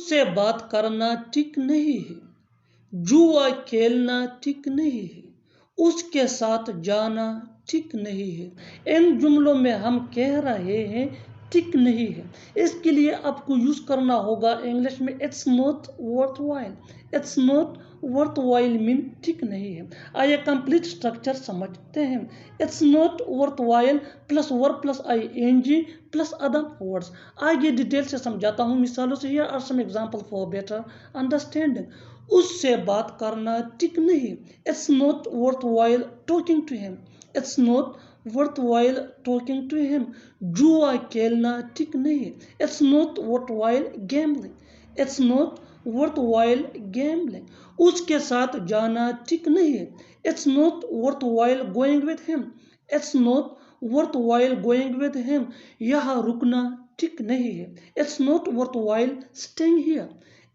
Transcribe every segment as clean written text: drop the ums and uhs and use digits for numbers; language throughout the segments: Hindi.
उससे बात करना ठीक नहीं है, जुआ खेलना ठीक नहीं है, उसके साथ जाना ठीक नहीं है। इन जुमलों में हम कह रहे हैं ठीक नहीं है, इसके लिए आपको यूज करना होगा इंग्लिश में it's not worth while. It's not worth while mean ठीक नहीं है। आइए कंप्लीट स्ट्रक्चर समझते हैं। It's not worth while plus verb plus ing plus other words. आगे डिटेल से समझाता हूँ मिसालों से। Here are some example for better understanding. उससे बात करना ठीक नहीं। It's not worth while talking to him. It's not worth while talking to him. जुआ खेलना ठीक नहीं। It's not worth while gambling. It's not worth while gambling. उसके साथ जाना ठीक नहीं है। It's not worth while going with him. It's not worth while going with him. यहाँ रुकना ठीक नहीं है। It's not worth while staying here.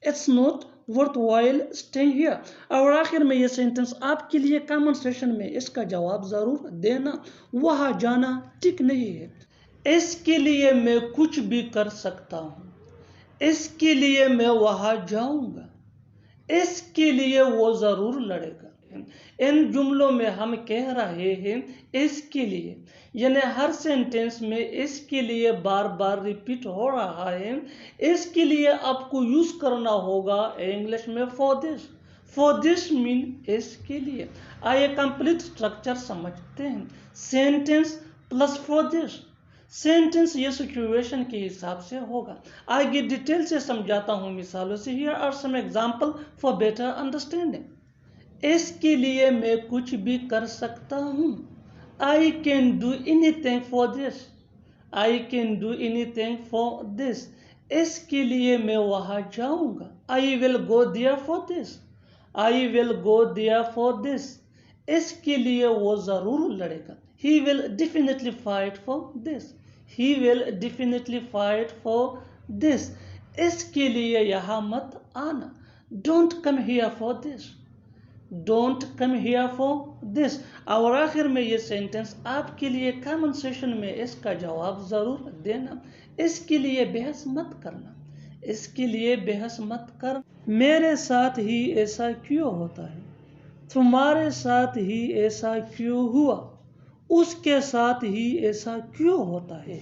It's not worth while staying here. और आखिर में ये सेंटेंस आपके लिए कमेंट सेशन में इसका जवाब जरूर देना। वहां जाना ठीक नहीं है। इसके लिए मैं कुछ भी कर सकता हूँ। इसके लिए मैं वहां जाऊंगा। इसके लिए वो जरूर लड़ेगा। इन जुमलों में हम कह रहे हैं इसके लिए, यानी हर सेंटेंस में इसके लिए बार बार रिपीट हो रहा है। इसके लिए आपको यूज करना होगा इंग्लिश में for this. For this mean इसके लिए। आइए कंप्लीट स्ट्रक्चर समझते हैं। Sentence plus for this. Sentence ये सिचुएशन के हिसाब से होगा। आगे डिटेल से समझाता हूँ मिसालों से। Here are some example for better understanding. इसके लिए मैं कुछ भी कर सकता हूँ। I can do anything for this. I can do anything for this. इसके लिए मैं वहां जाऊंगा। I will go there for this. I will go there for this. इसके लिए वो जरूर लड़ेगा। He will definitely fight for this. He will definitely fight for this. इसके लिए यहाँ मत आना। Don't come here for this. Don't come here for this. और आखिर में ये सेंटेंस आपके लिए कमेंट सेशन में इसका जवाब जरूर देना। इसके लिए बहस मत करना। इसके लिए बहस मत कर। मेरे साथ ही ऐसा क्यों होता है। तुम्हारे साथ ही ऐसा क्यों हुआ। उसके साथ ही ऐसा क्यों होता है।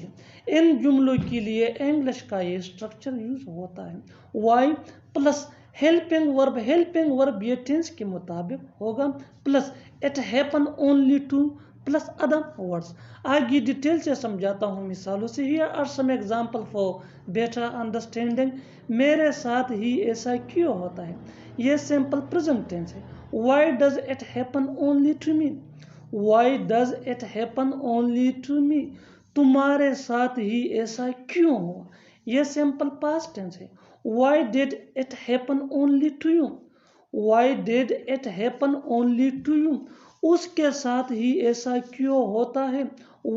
इन जुमलों के लिए इंग्लिश का ये स्ट्रक्चर यूज होता है। Why plus helping verb. Helping verb ये टेंस के मुताबिक होगा plus it happen only to plus other words. आगे डिटेल से समझाता हूँ मिसालों से। Here are some example for better understanding. मेरे साथ ही ऐसा क्यों होता है। ये सिंपल प्रेजेंट टेंस है। Why does it happen only to me. Why does it happen only to me? तुम्हारे साथ ही ऐसा क्यों हुआ। यह सिंपल पास्ट टेंस है। Why did it happen only to you? Why did it happen only to you? उसके साथ ही ऐसा क्यों होता है।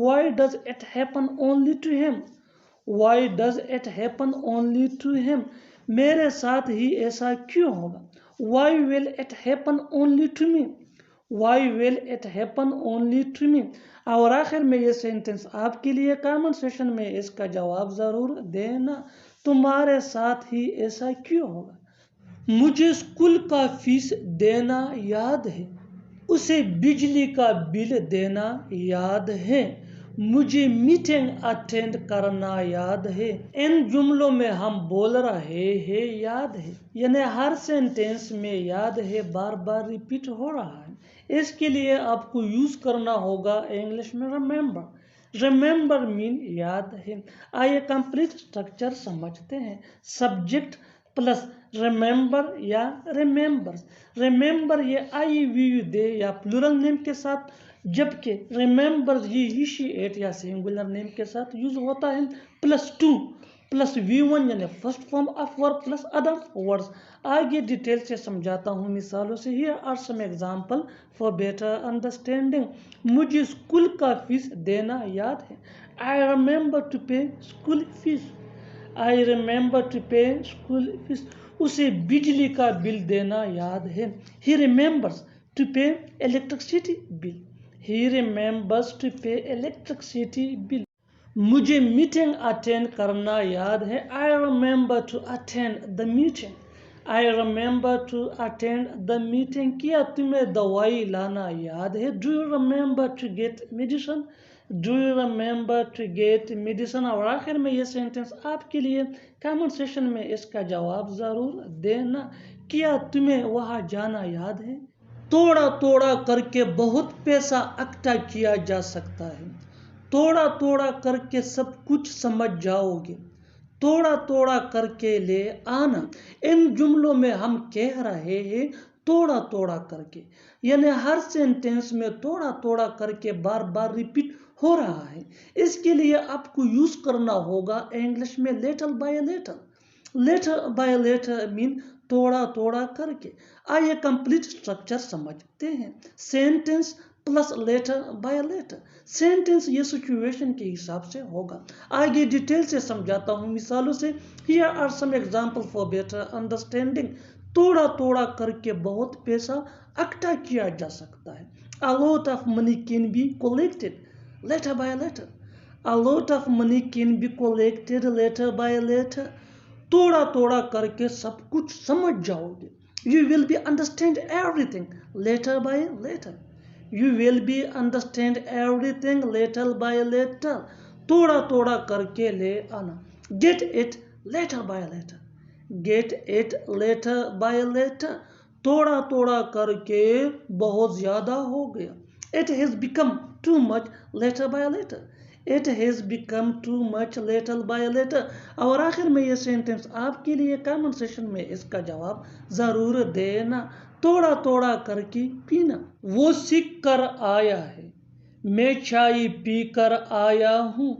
Why does it happen only to him? Why does it happen only to him? मेरे साथ ही ऐसा क्यों होगा। Why will it happen only to me? Why will it happen only to me? और आखिर में ये सेंटेंस आपके लिए कमेंट सेशन में इसका जवाब जरूर देना। तुम्हारे साथ ही ऐसा क्यों होगा। मुझे स्कूल का फीस देना याद है। उसे बिजली का बिल देना याद है। मुझे मीटिंग अटेंड करना याद है। इन जुमलों में हम बोल रहे हैं याद है, यानी हर सेंटेंस में याद है बार बार रिपीट हो रहा है। इसके लिए आपको यूज करना होगा इंग्लिश में रिमेंबर। रिमेंबर मीन याद है। आइए कंप्लीट स्ट्रक्चर समझते हैं। सब्जेक्ट प्लस रिमेंबर या रिमेंबर्स। रिमेंबर ये आई वी दे या प्लूरल नेम के साथ, जबकि रिमेंबर्स ये इनिशिएट या सिंगुलर नेम के साथ यूज होता है। प्लस टू प्लस V1 यानी first form of verb plus other words. आगे डिटेल से समझाता हूँ मिसालों से। Here are some example for better understanding. मुझे स्कूल का फीस देना याद है। I remember to pay school fees. I remember to pay school fees. उसे बिजली का बिल देना याद है। He remembers to pay electricity bill. He remembers to pay electricity bill. मुझे मीटिंग अटेंड करना याद है। I remember to attend the meeting. I remember to attend the meeting. क्या तुम्हें दवाई लाना याद है? Do you remember to get medicine? Do you remember to get medicine? और आखिर में ये सेंटेंस आपके लिए कमेंट सेशन में इसका जवाब ज़रूर देना। क्या तुम्हें वहाँ जाना याद है? थोड़ा थोड़ा करके बहुत पैसा इकट्ठा किया जा सकता है। थोड़ा थोड़ा करके सब कुछ समझ जाओगे। थोड़ा थोड़ा करके ले आना। इन जुमलों में हम कह रहे हैं थोड़ा थोड़ा करके, यानी हर सेंटेंस में थोड़ा थोड़ा करके बार बार रिपीट हो रहा है। इसके लिए आपको यूज करना होगा इंग्लिश में little by little. Little by little mean थोड़ा थोड़ा करके। आइए कंप्लीट स्ट्रक्चर समझते हैं। Sentence plus letter by letter. Sentence ये सिचुएशन के हिसाब से होगा। आगे डिटेल से समझाता हूँ मिसालों से। Here are some example for better understanding. थोड़ा थोड़ा करके बहुत पैसा इकट्ठा किया जा सकता है। A lot of money can be collected letter by letter. A lot of money can be collected letter by letter. थोड़ा थोड़ा करके सब कुछ समझ जाओगे। You will be understand everything letter by letter. You will be understand everything little by little. थोड़ा थोड़ा करके ले आना। Get it letter by letter. Get it letter by letter. थोड़ा थोड़ा करके बहुत ज़्यादा हो गया। It has become too much letter by letter. It has become too much little by little. और आखिर में ये सेंटेंस आपके लिए कमेंट सेशन में इसका जवाब ज़रूर देना। थोड़ा थोड़ा करके पीना। वो सीख कर आया है, मैं चाय पी कर आया हूँ।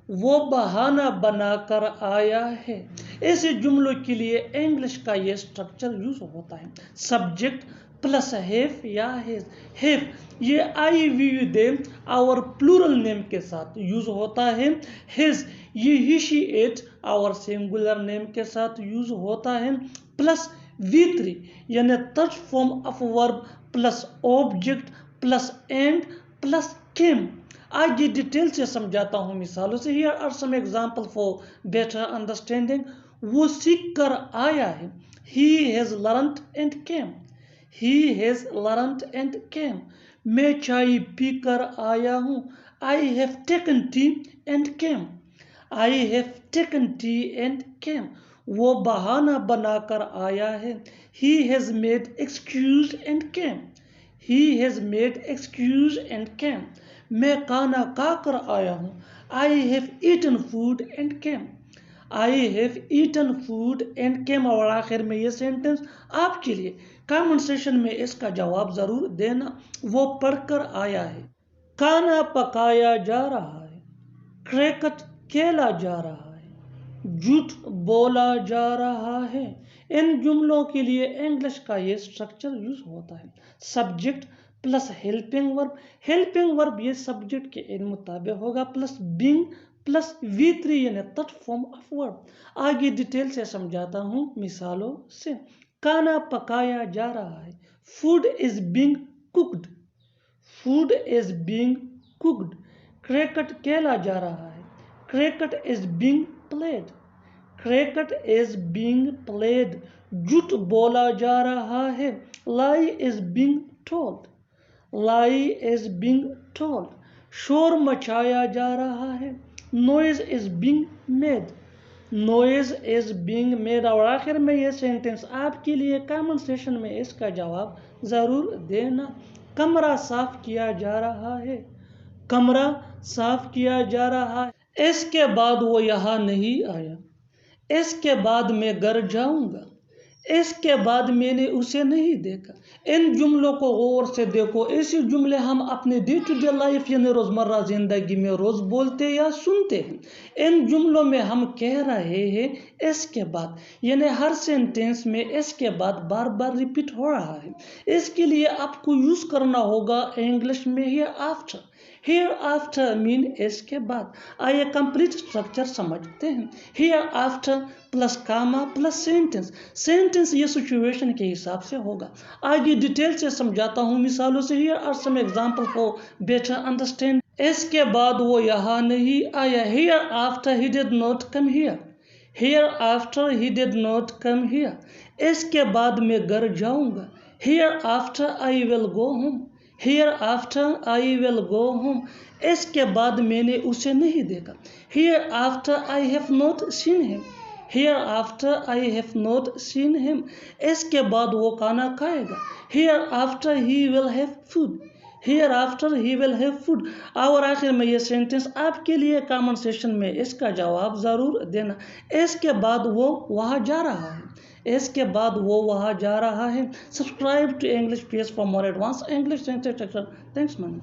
वो बहाना बनाकर आया है। ऐसे जुमलों के लिए इंग्लिश का ये स्ट्रक्चर यूज होता है। सब्जेक्ट प्लस हैव या हैज। हैव ये आई वी यू दे और प्लूरल नेम के साथ यूज होता है। हैज ये ही शी इट और सिंगुलर नेम के साथ यूज होता है। प्लस V3 यानी third form of verb plus object plus and plus came. आगे डिटेल से समझाता हूँ मिसालों से। Here are some example for better understanding. वो सीख कर आया है। He has learnt and came. He has learnt and came. मैं चाय पी कर आया हूँ। I have taken tea and came. I have taken tea and came. वो बहाना बनाकर आया है। He has made excuse and came. He has made excuse and came. मैं खाना खा कर आया हूँ। I have eaten food and came. I have eaten food and came। और आखिर में ये सेंटेंस आपके लिए कमेंट सेशन में इसका जवाब जरूर देना। वो पढ़कर आया है। खाना पकाया जा रहा है। क्रिकेट खेला जा रहा है। झूठ बोला जा रहा है। इन जुमलों के लिए इंग्लिश का ये स्ट्रक्चर यूज होता है। Subject plus helping verb. Helping verb ये सब्जेक्ट के इन मुताबिक होगा प्लस बीइंग प्लस V3 यानी थर्ड फॉर्म ऑफ वर्ब। आगे डिटेल से समझाता हूँ मिसालों से। खाना पकाया जा रहा है। Food is being cooked. Food is being cooked. Cricket खेला जा रहा है। Cricket is being played. Cricket is being played. झूठ बोला जा रहा है। Lie is being told. Lie is being told. शोर मचाया जा रहा है। Noise is being made. Noise is being made। और आखिर में ये सेंटेंस आपके लिए कमेंट सेशन में इसका जवाब ज़रूर देना। कमरा साफ किया जा रहा है। कमरा साफ किया जा रहा है। इसके बाद वो यहाँ नहीं आया। इसके बाद मैं घर जाऊंगा। इसके बाद मैंने उसे नहीं देखा। इन जुमलों को गौर से देखो। ऐसे जुमले हम अपने डे टू डे लाइफ यानी रोज़मर्रा ज़िंदगी में रोज़ बोलते या सुनते हैं। इन जुमलों में हम कह रहे हैं इसके बाद, यानी हर सेंटेंस में इसके बाद बार बार रिपीट हो रहा है। इसके लिए आपको यूज़ करना होगा इंग्लिश में hereafter. Hereafter mean इसके बाद। आइए कंप्लीट स्ट्रक्चर समझते हैं। Hereafter plus comma plus sentence. Sentence ये सिचुएशन के हिसाब से होगा। आगे डिटेल से समझाता हूँ मिसालों से। Here are some example for better understand. इसके बाद वो यहाँ नहीं आया। Hereafter he did not come here. Hereafter he did not come here. इसके बाद मैं घर जाऊँगा। Hereafter I will go home. Hereafter I will go home. इसके बाद मैंने उसे नहीं देखा। Hereafter I have not seen him. Hereafter I have not seen him. इसके बाद वो खाना खाएगा। Here after he will have food. Here after he will have food. और आखिर में ये सेंटेंस आपके लिए कमेंट सेक्शन में इसका जवाब ज़रूर देना। इसके बाद वो वहाँ जा रहा है। इसके बाद वो वहाँ जा रहा है। Subscribe to English page for more advance English sentence. Thanks man.